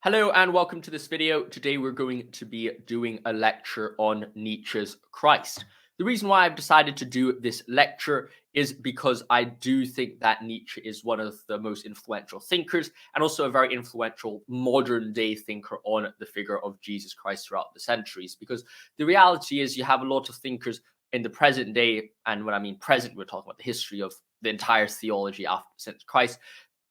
Hello and welcome to this video. Today we're going to be doing a lecture on Nietzsche's Christ. The reason why I've decided to do this lecture is because I do think that Nietzsche is one of the most influential thinkers and also a very influential modern day thinker on the figure of Jesus Christ throughout the centuries. Because the reality is you have a lot of thinkers in the present day, and when I mean present, we're talking about the history of the entire theology after since Christ.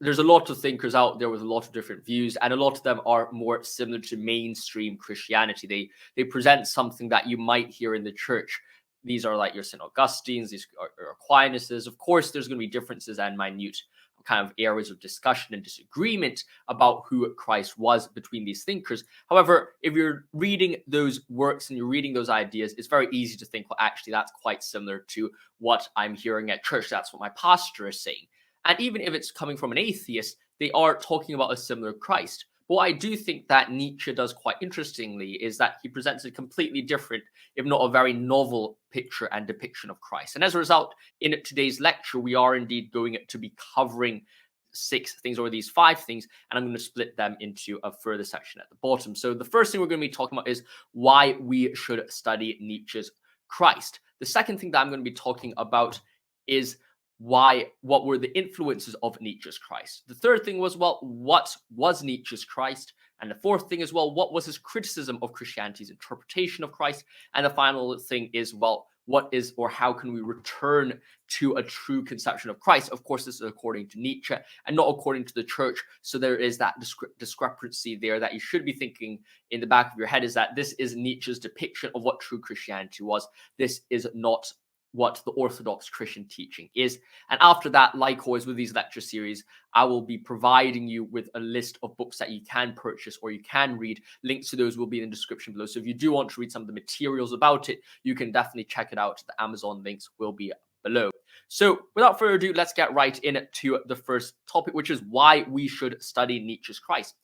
There's a lot of thinkers out there with a lot of different views, and a lot of them are more similar to mainstream Christianity. They present something that you might hear in the church. These are like your St. Augustines, these are Aquinas. Of course, there's going to be differences and minute kind of areas of discussion and disagreement about who Christ was between these thinkers. However, if you're reading those works and you're reading those ideas, it's very easy to think, well, actually, that's quite similar to what I'm hearing at church. That's what my pastor is saying. And even if it's coming from an atheist, they are talking about a similar Christ. But what I do think that Nietzsche does quite interestingly is that he presents a completely different, if not a very novel picture and depiction of Christ. And as a result, in today's lecture, we are indeed going to be covering 6 things or these 5 things, and I'm going to split them into a further section at the bottom. So the first thing we're going to be talking about is why we should study Nietzsche's Christ. The second thing that I'm going to be talking about is what were the influences of Nietzsche's Christ. The third thing was, well, what was Nietzsche's Christ? And the fourth thing is, well, what was his criticism of Christianity's interpretation of Christ? And the final thing is, well, what is or how can we return to a true conception of Christ? Of course, this is according to Nietzsche and not according to the church. So there is that discrepancy there that you should be thinking in the back of your head, is that this is Nietzsche's depiction of what true Christianity was. This is not what the Orthodox Christian teaching is. And after that, like always with these lecture series, I will be providing you with a list of books that you can purchase or you can read. Links to those will be in the description below. So if you do want to read some of the materials about it, you can definitely check it out. The Amazon links will be below. So without further ado, let's get right into the first topic, which is why we should study Nietzsche's Christ.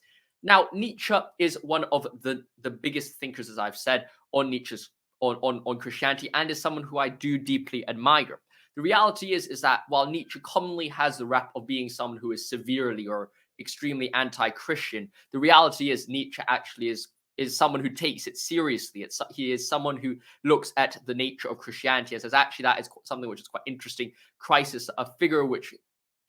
Now, Nietzsche is one of the biggest thinkers, as I've said, on Christianity, and is someone who I do deeply admire. The reality is that while Nietzsche commonly has the rep of being someone who is severely or extremely anti-Christian, the reality is Nietzsche actually is someone who takes it seriously. He is someone who looks at the nature of Christianity and says, actually, that is something which is quite interesting. Christ is a figure which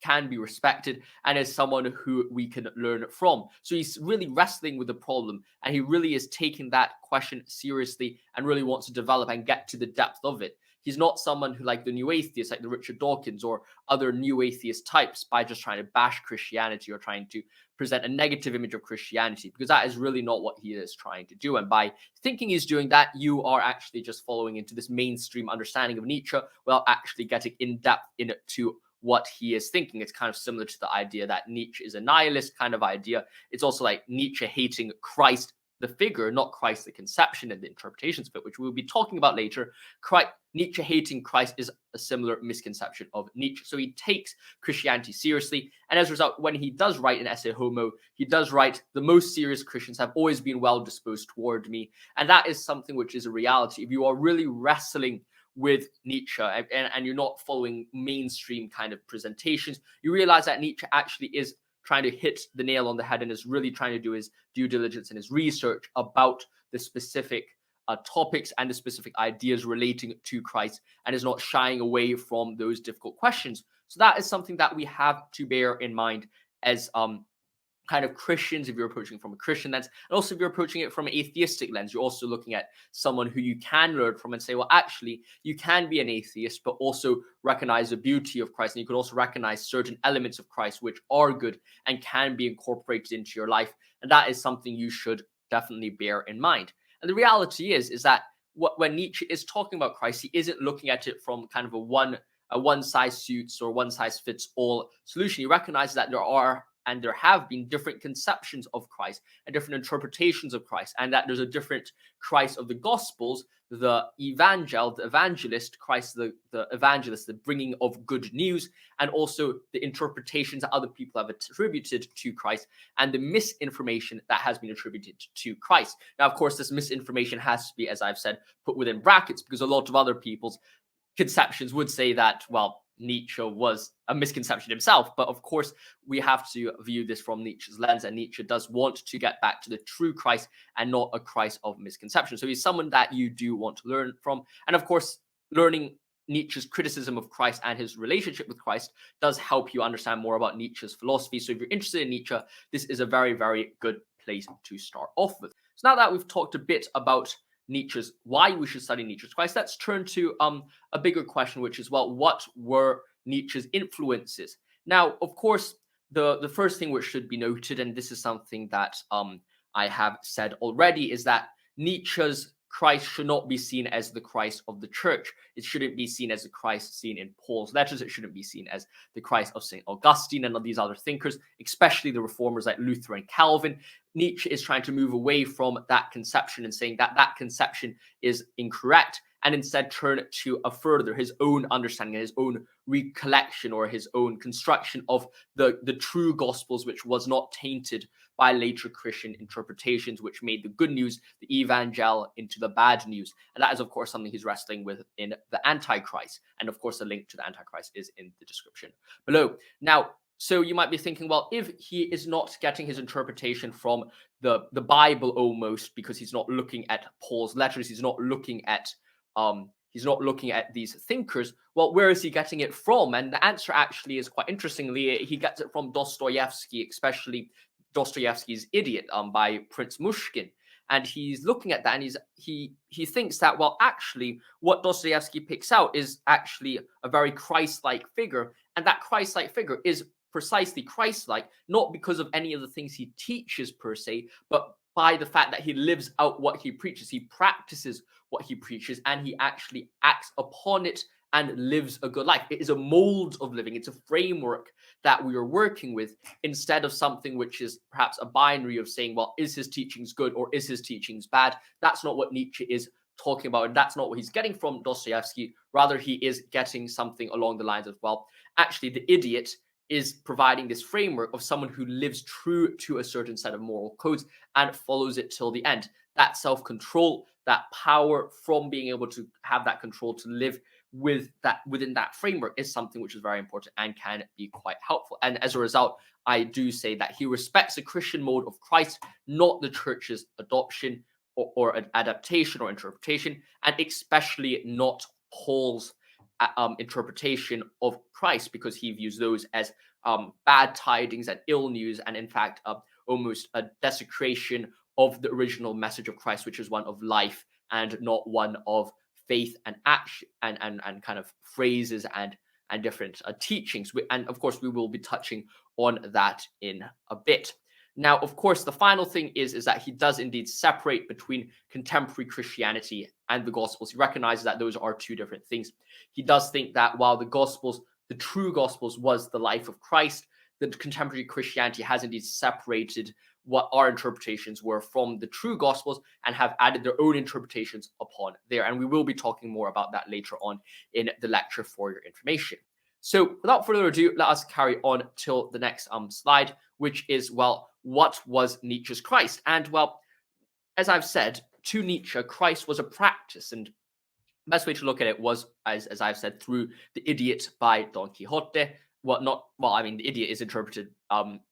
can be respected and is someone who we can learn from. So he's really wrestling with the problem, and he really is taking that question seriously and really wants to develop and get to the depth of it. He's not someone who, like the new atheists, like the Richard Dawkins or other new atheist types, by just trying to bash Christianity or trying to present a negative image of Christianity, because that is really not what he is trying to do. And by thinking he's doing that, you are actually just following into this mainstream understanding of Nietzsche without actually getting in depth into what he is thinking. It's kind of similar to the idea that Nietzsche is a nihilist kind of idea. It's also like Nietzsche hating Christ, the figure, not Christ, the conception and the interpretations of it, which we'll be talking about later. Nietzsche hating Christ is a similar misconception of Nietzsche. So he takes Christianity seriously. And as a result, when he does write an essay Homo, he does write, the most serious Christians have always been well disposed toward me. And that is something which is a reality. If you are really wrestling with Nietzsche and you're not following mainstream kind of presentations, you realize that Nietzsche actually is trying to hit the nail on the head and is really trying to do his due diligence and his research about the specific topics and the specific ideas relating to Christ, and is not shying away from those difficult questions. So that is something that we have to bear in mind as kind of Christians, if you're approaching from a Christian lens, and also if you're approaching it from an atheistic lens, you're also looking at someone who you can learn from and say, well, actually, you can be an atheist, but also recognize the beauty of Christ. And you can also recognize certain elements of Christ which are good and can be incorporated into your life. And that is something you should definitely bear in mind. And the reality is that when Nietzsche is talking about Christ, he isn't looking at it from kind of a one size suits or one size fits all solution. He recognizes that there are and there have been different conceptions of Christ and different interpretations of Christ, and that there's a different Christ of the Gospels, the evangel, the evangelist, Christ, the evangelist, the bringing of good news, and also the interpretations that other people have attributed to Christ, and the misinformation that has been attributed to Christ. Now, of course, this misinformation has to be, as I've said, put within brackets, because a lot of other people's conceptions would say that, well, Nietzsche was a misconception himself. But of course, we have to view this from Nietzsche's lens, and Nietzsche does want to get back to the true Christ and not a Christ of misconception. So he's someone that you do want to learn from. And of course, learning Nietzsche's criticism of Christ and his relationship with Christ does help you understand more about Nietzsche's philosophy. So if you're interested in Nietzsche, this is a very, very good place to start off with. So now that we've talked a bit about Nietzsche's, why we should study Nietzsche's Christ, let's turn to a bigger question, which is, well, what were Nietzsche's influences? Now, of course, the first thing which should be noted, and this is something that I have said already, is that Nietzsche's Christ should not be seen as the Christ of the church. It shouldn't be seen as the Christ seen in Paul's letters. It shouldn't be seen as the Christ of St. Augustine and of these other thinkers, especially the reformers like Luther and Calvin. Nietzsche is trying to move away from that conception and saying that that conception is incorrect, and instead turn it to a further, his own understanding, his own recollection or his own construction of the true gospels, which was not tainted by later Christian interpretations, which made the good news, the evangel, into the bad news. And that is, of course, something he's wrestling with in the AntiChrist. And of course, the link to the AntiChrist is in the description below. Now, so you might be thinking, well, if he is not getting his interpretation from the Bible almost, because he's not looking at Paul's letters, he's not looking at these thinkers, well, where is he getting it from? And the answer actually is, quite interestingly, he gets it from Dostoevsky, especially Dostoevsky's Idiot by Prince Mushkin. And he's looking at that, and he thinks that, well, actually, what Dostoevsky picks out is actually a very Christ-like figure, and that Christ-like figure is precisely Christ-like, not because of any of the things he teaches per se, but by the fact that he lives out what he preaches. He practices what he preaches, and he actually acts upon it and lives a good life. It is a mold of living. It's a framework that we are working with, instead of something which is perhaps a binary of saying, well, is his teachings good or is his teachings bad? That's not what Nietzsche is talking about, and that's not what he's getting from Dostoevsky. Rather, he is getting something along the lines of, well, actually, the Idiot is providing this framework of someone who lives true to a certain set of moral codes and follows it till the end. That self-control, that power from being able to have that control to live with that within that framework is something which is very important and can be quite helpful. And as a result, I do say that he respects the Christian mode of Christ, not the church's adoption or an adaptation or interpretation, and especially not Paul's interpretation of Christ, because he views those as bad tidings and ill news, and in fact almost a desecration of the original message of Christ, which is one of life and not one of faith and action and kind of phrases and different teachings. And of course, we will be touching on that in a bit. Now, of course, the final thing is that he does indeed separate between contemporary Christianity and the Gospels. He recognizes that those are two different things. He does think that while the Gospels, the true Gospels, was the life of Christ, the contemporary Christianity has indeed separated what our interpretations were from the true Gospels and have added their own interpretations upon there. And we will be talking more about that later on in the lecture for your information. So without further ado, let us carry on till the next slide, which is, well, what was Nietzsche's Christ? And, well, as I've said, to Nietzsche, Christ was a practice. And the best way to look at it was, as I've said, through The Idiot by Don Quixote. The Idiot is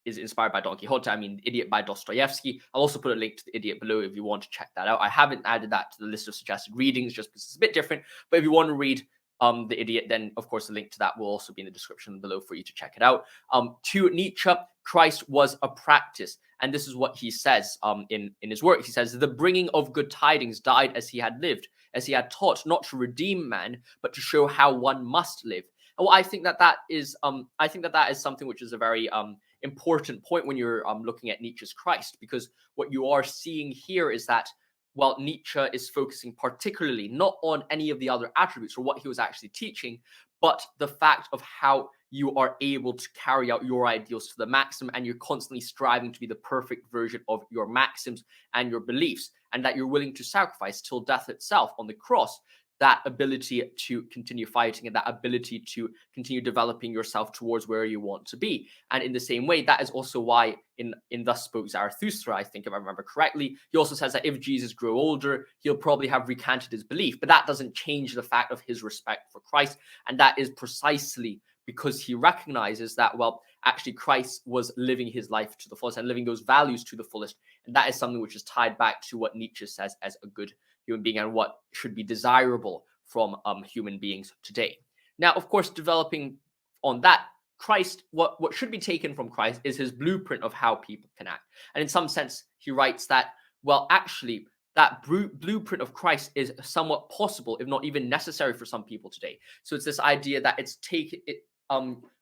is inspired by Don Quixote. I mean, The Idiot by Dostoevsky. I'll also put a link to The Idiot below if you want to check that out. I haven't added that to the list of suggested readings just because it's a bit different. But if you want to read The Idiot, then of course the link to that will also be in the description below for you to check it out. To Nietzsche, Christ was a practice, and this is what he says in his work. He says, "The bringing of good tidings died as he had lived, as he had taught, not to redeem man, but to show how one must live." And well, I think that is something which is a very important point when you're looking at Nietzsche's Christ, because what you are seeing here is that, well, Nietzsche is focusing particularly not on any of the other attributes or what he was actually teaching, but the fact of how you are able to carry out your ideals to the maximum, and you're constantly striving to be the perfect version of your maxims and your beliefs, and that you're willing to sacrifice till death itself on the cross. that ability to continue fighting and that ability to continue developing yourself towards where you want to be. And in the same way, that is also why in Thus Spoke Zarathustra, I think if I remember correctly, he also says that if Jesus grew older, he'll probably have recanted his belief. But that doesn't change the fact of his respect for Christ. And that is precisely because he recognizes that, well, actually Christ was living his life to the fullest and living those values to the fullest. And that is something which is tied back to what Nietzsche says as a good human being and what should be desirable from human beings today. Now, of course, developing on that, Christ, what should be taken from Christ is his blueprint of how people can act. And in some sense, he writes that, well, actually, that blueprint of Christ is somewhat possible, if not even necessary for some people today. So it's this idea that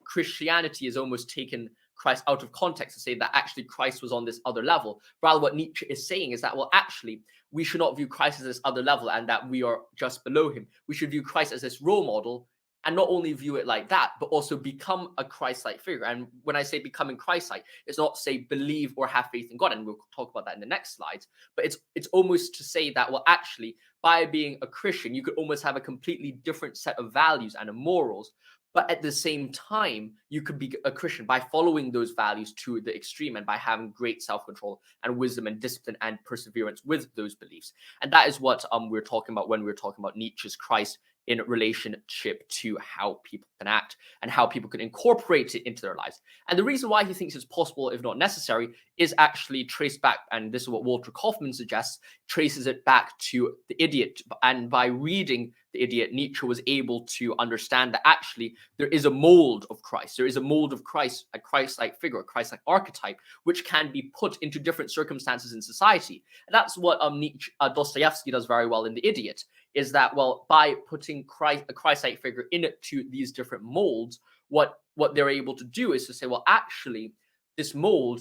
Christianity is almost taken Christ out of context to say that actually Christ was on this other level. Rather, what Nietzsche is saying is that, well, actually, we should not view Christ as this other level and that we are just below him. We should view Christ as this role model and not only view it like that, but also become a Christ-like figure. And when I say becoming Christ-like, it's not to say believe or have faith in God, and we'll talk about that in the next slides, but it's almost to say that, well, actually, by being a Christian, you could almost have a completely different set of values and morals, but at the same time, you could be a Christian by following those values to the extreme and by having great self-control and wisdom and discipline and perseverance with those beliefs. And that is what we're talking about when we're talking about Nietzsche's Christ in relationship to how people can act and how people can incorporate it into their lives. And the reason why he thinks it's possible, if not necessary, is actually traced back, and this is what Walter Kaufmann suggests, traces it back to The Idiot. And by reading The Idiot, Nietzsche was able to understand that actually there is a mold of Christ. There is a mold of Christ, a Christ-like figure, a Christ-like archetype, which can be put into different circumstances in society. And that's what Dostoevsky does very well in The Idiot, is that, well, by putting a Christ-like figure into these different molds, what they're able to do is to say, well, actually, this mold,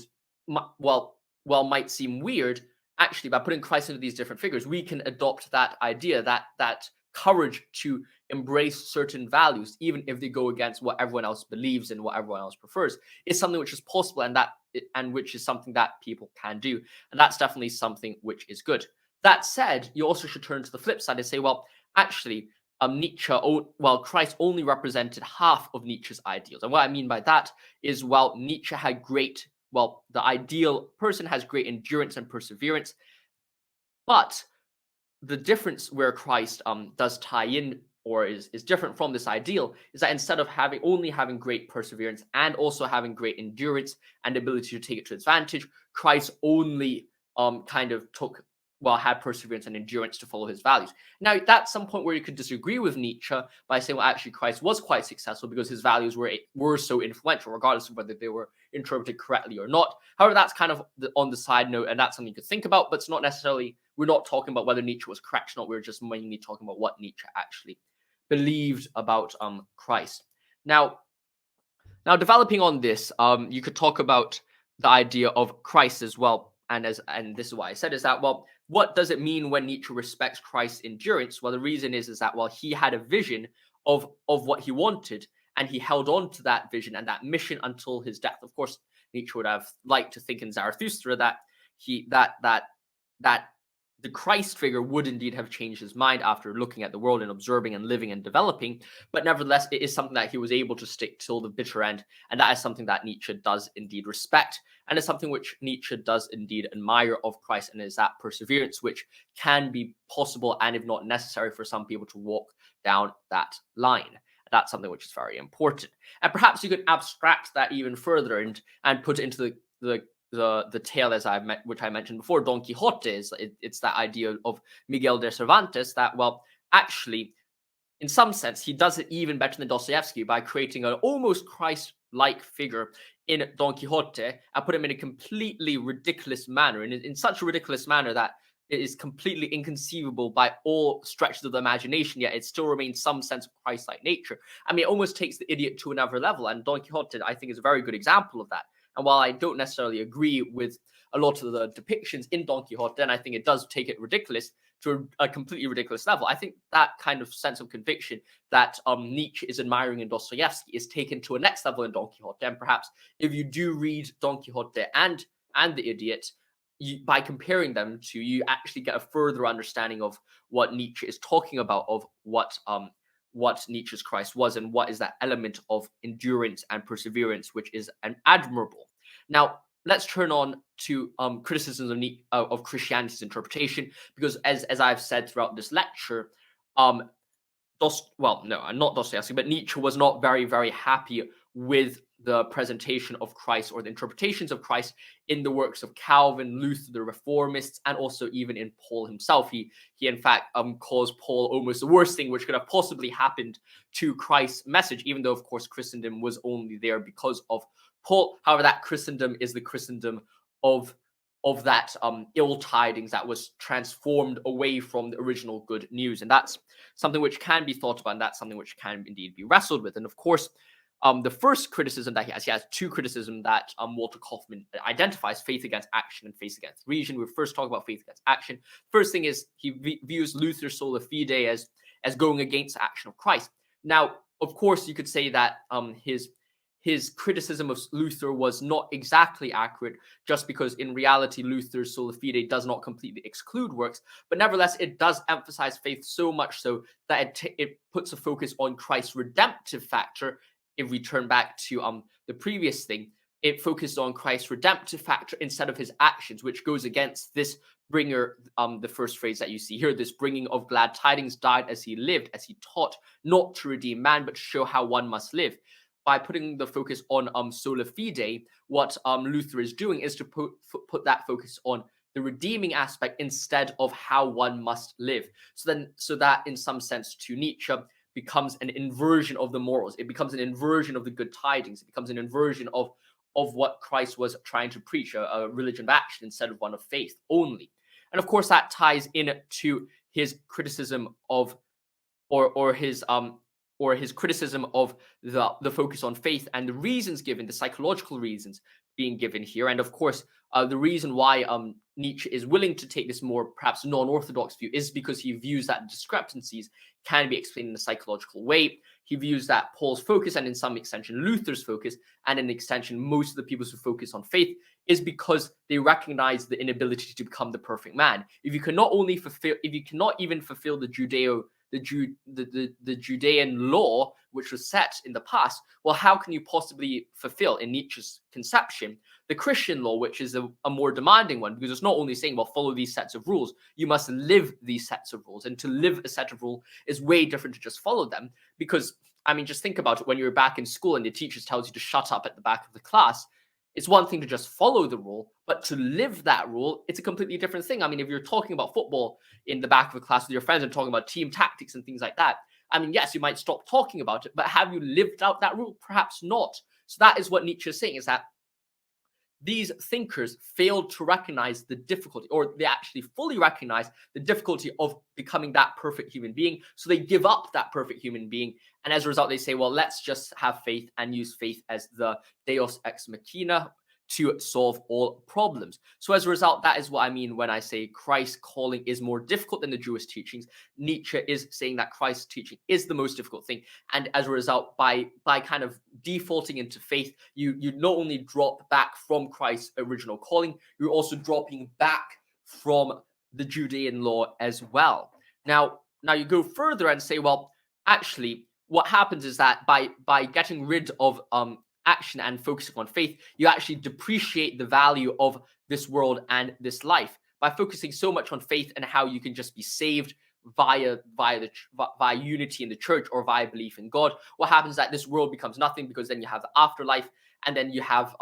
might seem weird. Actually, by putting Christ into these different figures, we can adopt that idea, that courage to embrace certain values, even if they go against what everyone else believes and what everyone else prefers, is something which is possible, and which is something that people can do. And that's definitely something which is good. That said, you also should turn to the flip side and say, well, actually, Christ only represented half of Nietzsche's ideals. And what I mean by that is, well, Nietzsche had the ideal person has great endurance and perseverance, but the difference where Christ does tie in or is different from this ideal is that instead of only having great perseverance and also having great endurance and ability to take it to advantage, Christ only had perseverance and endurance to follow his values. Now, that's some point where you could disagree with Nietzsche by saying, well, actually, Christ was quite successful because his values were so influential, regardless of whether they were interpreted correctly or not. However, that's kind of on the side note, and that's something you could think about, but it's not necessarily, we're not talking about whether Nietzsche was correct or not. We're just mainly talking about what Nietzsche actually believed about Christ. Now, developing on this, you could talk about the idea of Christ as well. And this is why I said is that, well, what does it mean when Nietzsche respects Christ's endurance? Well, the reason is that, well, he had a vision of what he wanted, and he held on to that vision and that mission until his death. Of course, Nietzsche would have liked to think in Zarathustra that the Christ figure would indeed have changed his mind after looking at the world and observing and living and developing. But nevertheless, it is something that he was able to stick till the bitter end. And that is something that Nietzsche does indeed respect. And it's something which Nietzsche does indeed admire of Christ. And is that perseverance, which can be possible and if not necessary for some people to walk down that line. That's something which is very important. And perhaps you could abstract that even further and put it into the tale which I mentioned before, Don Quixote. It's that idea of Miguel de Cervantes that, well, actually, in some sense, he does it even better than Dostoevsky by creating an almost Christ-like figure in Don Quixote and put him in a completely ridiculous manner, in such a ridiculous manner that it is completely inconceivable by all stretches of the imagination, yet it still remains some sense of Christ-like nature. I mean, it almost takes the idiot to another level, and Don Quixote, I think, is a very good example of that. And while I don't necessarily agree with a lot of the depictions in Don Quixote, and I think it does take it ridiculous to a completely ridiculous level, I think that kind of sense of conviction that Nietzsche is admiring in Dostoevsky is taken to a next level in Don Quixote. And perhaps if you do read Don Quixote and The Idiot, by comparing them to, you actually get a further understanding of what Nietzsche is talking about, of what Nietzsche's Christ was, and what is that element of endurance and perseverance, which is an admirable. Now, let's turn on to criticisms of Christianity's interpretation, because as I've said throughout this lecture, um, not Dostoevsky, but Nietzsche was not very, very happy with the presentation of Christ, or the interpretations of Christ, in the works of Calvin, Luther, the Reformists, and also even in Paul himself. He in fact calls Paul almost the worst thing which could have possibly happened to Christ's message, even though of course Christendom was only there because of Paul. However, that Christendom is the Christendom of that ill tidings that was transformed away from the original good news. And that's something which can be thought about, and that's something which can indeed be wrestled with. And of course, the first criticism that he has two criticisms that Walter Kaufmann identifies: faith against action and faith against reason. We'll first talk about faith against action. First thing is, he views Luther's sola fide as going against the action of Christ. Now, of course, you could say that his criticism of Luther was not exactly accurate, just because in reality Luther's sola fide does not completely exclude works, but nevertheless it does emphasize faith so much so that it puts a focus on Christ's redemptive factor. If we turn back to the previous thing, it focused on Christ's redemptive factor instead of his actions, which goes against this bringer, the first phrase that you see here, this bringing of glad tidings, died as he lived, as he taught, not to redeem man, but to show how one must live. By putting the focus on sola fide, what Luther is doing is to put that focus on the redeeming aspect instead of how one must live. So that in some sense to Nietzsche becomes an inversion of the morals. It becomes an inversion of the good tidings. It becomes an inversion of what Christ was trying to preach, a religion of action instead of one of faith only. And of course that ties in to his criticism of or his criticism of the focus on faith and the reasons given, the psychological reasons being given here. And of course, the reason why Nietzsche is willing to take this more perhaps non-orthodox view is because he views that discrepancies can be explained in a psychological way. He views that Paul's focus, and in some extension Luther's focus, and in extension most of the people who focus on faith, is because they recognize the inability to become the perfect man. If you cannot even fulfill the Judean law, which was set in the past, well, how can you possibly fulfill, in Nietzsche's conception, the Christian law, which is a more demanding one? Because it's not only saying, well, follow these sets of rules, you must live these sets of rules. And to live a set of rules is way different to just follow them. Because, I mean, just think about it. When you're back in school and the teacher tells you to shut up at the back of the class, it's one thing to just follow the rule, but to live that rule, it's a completely different thing. I mean, if you're talking about football in the back of a class with your friends and talking about team tactics and things like that, I mean, yes, you might stop talking about it, but have you lived out that rule? Perhaps not. So that is what Nietzsche is saying, is that these thinkers failed to recognize the difficulty, or they actually fully recognize the difficulty of becoming that perfect human being. So they give up that perfect human being. And as a result, they say, well, let's just have faith and use faith as the deus ex machina to solve all problems. So as a result, that is what I mean when I say Christ's calling is more difficult than the Jewish teachings. Nietzsche is saying that Christ's teaching is the most difficult thing. And as a result, by kind of defaulting into faith, you not only drop back from Christ's original calling, you're also dropping back from the Judean law as well. Now you go further and say, well, actually, what happens is that by getting rid of action and focusing on faith, you actually depreciate the value of this world and this life. By focusing so much on faith and how you can just be saved via unity in the church or via belief in God, what happens is that this world becomes nothing, because then you have the afterlife, and then you have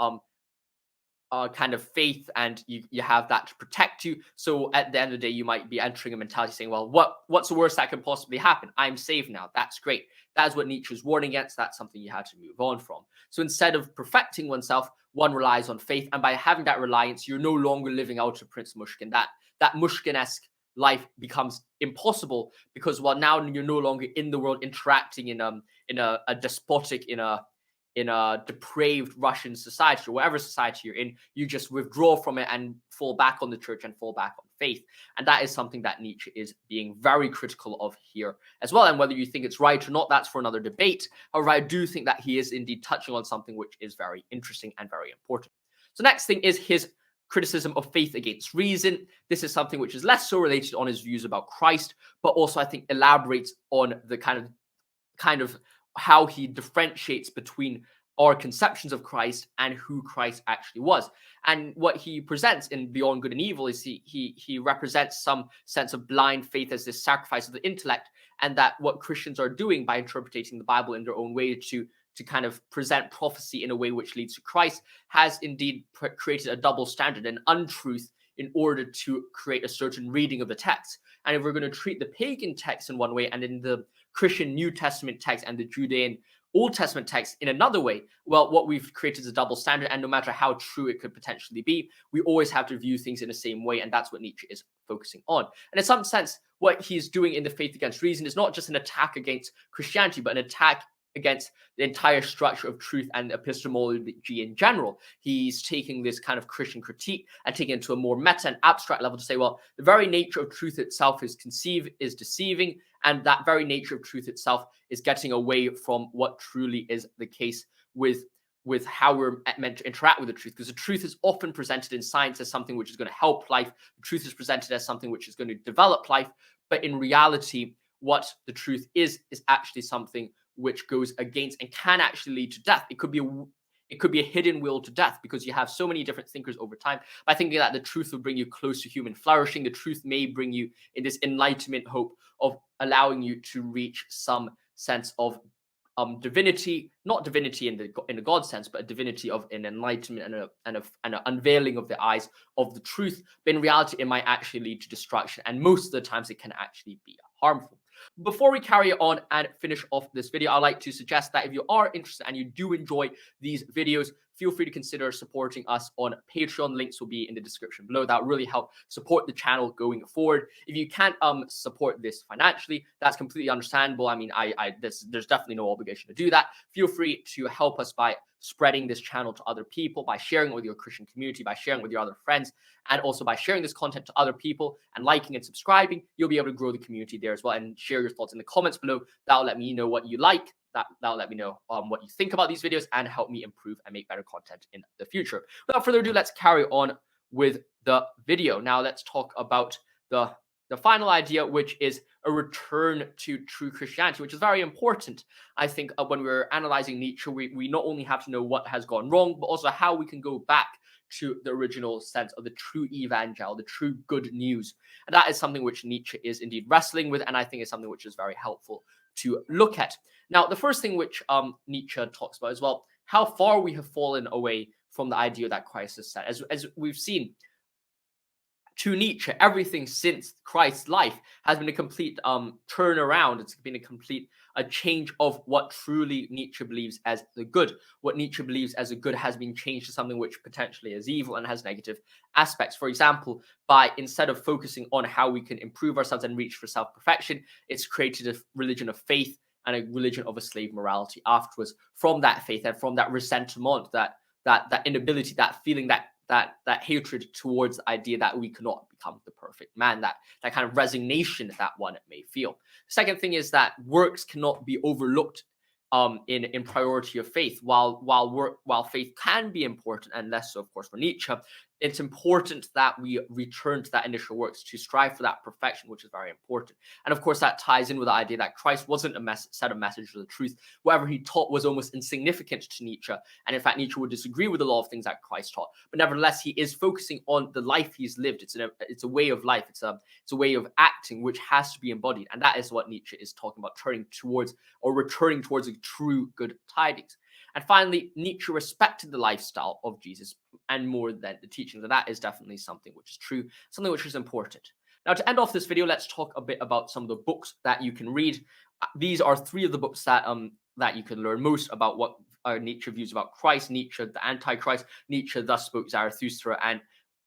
kind of faith, and you have that to protect you. So at the end of the day, you might be entering a mentality saying, well, what's the worst that can possibly happen? I'm saved now. That's great. That's what Nietzsche's warning against. That's something you had to move on from. So instead of perfecting oneself, one relies on faith. And by having that reliance, you're no longer living out of Prince Mushkin. That Mushkin-esque life becomes impossible, because, well, now you're no longer in the world interacting in a despotic, in a depraved Russian society, or whatever society you're in. You just withdraw from it and fall back on the church and fall back on faith. And that is something that Nietzsche is being very critical of here as well. And whether you think it's right or not, that's for another debate. However, I do think that he is indeed touching on something which is very interesting and very important. So next thing is his criticism of faith against reason. This is something which is less so related on his views about Christ, but also I think elaborates on the kind of how he differentiates between our conceptions of Christ and who Christ actually was. And what he presents in Beyond Good and Evil is he represents some sense of blind faith as this sacrifice of the intellect, and that what Christians are doing by interpreting the Bible in their own way to kind of present prophecy in a way which leads to Christ has indeed created a double standard, an untruth, in order to create a certain reading of the text. And if we're going to treat the pagan text in one way and in the Christian New Testament text and the Judean Old Testament text in another way, well, what we've created is a double standard, and no matter how true it could potentially be, we always have to view things in the same way, and that's what Nietzsche is focusing on. And in some sense, what he's doing in The Faith Against Reason is not just an attack against Christianity, but an attack against the entire structure of truth and epistemology in general. He's taking this kind of Christian critique and taking it to a more meta and abstract level to say, well, the very nature of truth itself is deceiving, and that very nature of truth itself is getting away from what truly is the case with how we're meant to interact with the truth. Because the truth is often presented in science as something which is going to help life. The truth is presented as something which is going to develop life. But in reality, what the truth is actually something which goes against and can actually lead to death. It could be a hidden will to death, because you have so many different thinkers over time. By thinking that the truth will bring you close to human flourishing, the truth may bring you in this enlightenment hope of allowing you to reach some sense of divinity, not divinity in the God sense, but a divinity of an enlightenment and an unveiling of the eyes of the truth. But in reality, it might actually lead to destruction, and most of the times it can actually be harmful. Before we carry on and finish off this video, I'd like to suggest that if you are interested and you do enjoy these videos, feel free to consider supporting us on Patreon. Links will be in the description below. That will really help support the channel going forward. If you can't support this financially, that's completely understandable. I mean, there's definitely no obligation to do that. Feel free to help us by spreading this channel to other people, by sharing it with your Christian community, by sharing it with your other friends, and also by sharing this content to other people and liking and subscribing. You'll be able to grow the community there as well, and share your thoughts in the comments below. That'll let me know what you like. That'll let me know what you think about these videos and help me improve and make better content in the future. Without further ado, let's carry on with the video. Now let's talk about the final idea, which is a return to true Christianity, which is very important. I think when we're analyzing Nietzsche, we not only have to know what has gone wrong, but also how we can go back to the original sense of the true evangel, the true good news. And that is something which Nietzsche is indeed wrestling with, and I think is something which is very helpful to look at. Now, the first thing which Nietzsche talks about is, well, how far we have fallen away from the idea that Christ has said. As we've seen, to Nietzsche, everything since Christ's life has been a complete turnaround. It's been a change of what truly Nietzsche believes as the good. What Nietzsche believes as a good has been changed to something which potentially is evil and has negative aspects. For example, by instead of focusing on how we can improve ourselves and reach for self-perfection, it's created a religion of faith and a religion of a slave morality afterwards. From that faith and from that resentment, that inability, that feeling, that hatred towards the idea that we cannot become the perfect man, that kind of resignation that one may feel. Second thing is that works cannot be overlooked in priority of faith. While faith can be important, and less so, of course, for Nietzsche, it's important that we return to that initial works to strive for that perfection, which is very important. And of course, that ties in with the idea that Christ wasn't a set of messages of the truth. Whatever he taught was almost insignificant to Nietzsche. And in fact, Nietzsche would disagree with a lot of things that Christ taught. But nevertheless, he is focusing on the life he's lived. It's a way of life. It's a way of acting which has to be embodied. And that is what Nietzsche is talking about, turning towards or returning towards a true good tidings. And finally, Nietzsche respected the lifestyle of Jesus and more than the teachings. And that is definitely something which is true, something which is important. Now, to end off this video, let's talk a bit about some of the books that you can read. These are three of the books that you can learn most about what Nietzsche views about Christ: Nietzsche, the Antichrist; Nietzsche, Thus Spoke Zarathustra; and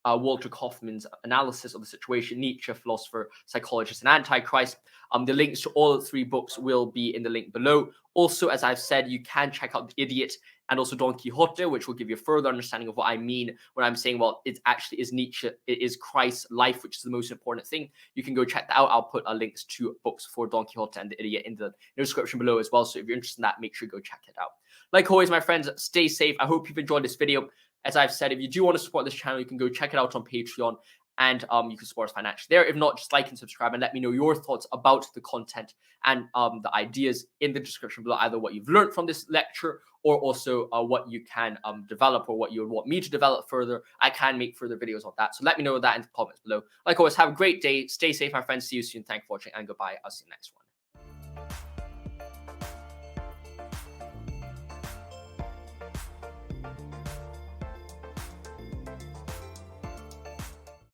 Walter Kaufmann's analysis of the situation: Nietzsche, philosopher, psychologist, and Antichrist. The links to all three books will be in the link below. Also, as I've said, you can check out The Idiot and also Don Quixote, which will give you a further understanding of what I mean when I'm saying, well, it actually is Nietzsche, it is Christ's life, which is the most important thing. You can go check that out. I'll put links to books for Don Quixote and The Idiot in the description below as well. So if you're interested in that, make sure you go check it out. Like always, my friends, stay safe. I hope you've enjoyed this video. As I've said, if you do want to support this channel, you can go check it out on Patreon, and you can support us financially there. If not, just like and subscribe and let me know your thoughts about the content and the ideas in the description below, either what you've learned from this lecture or also what you can develop or what you would want me to develop further. I can make further videos on that. So let me know that in the comments below. Like always, have a great day. Stay safe, my friends. See you soon. Thanks for watching, and goodbye. I'll see you next one.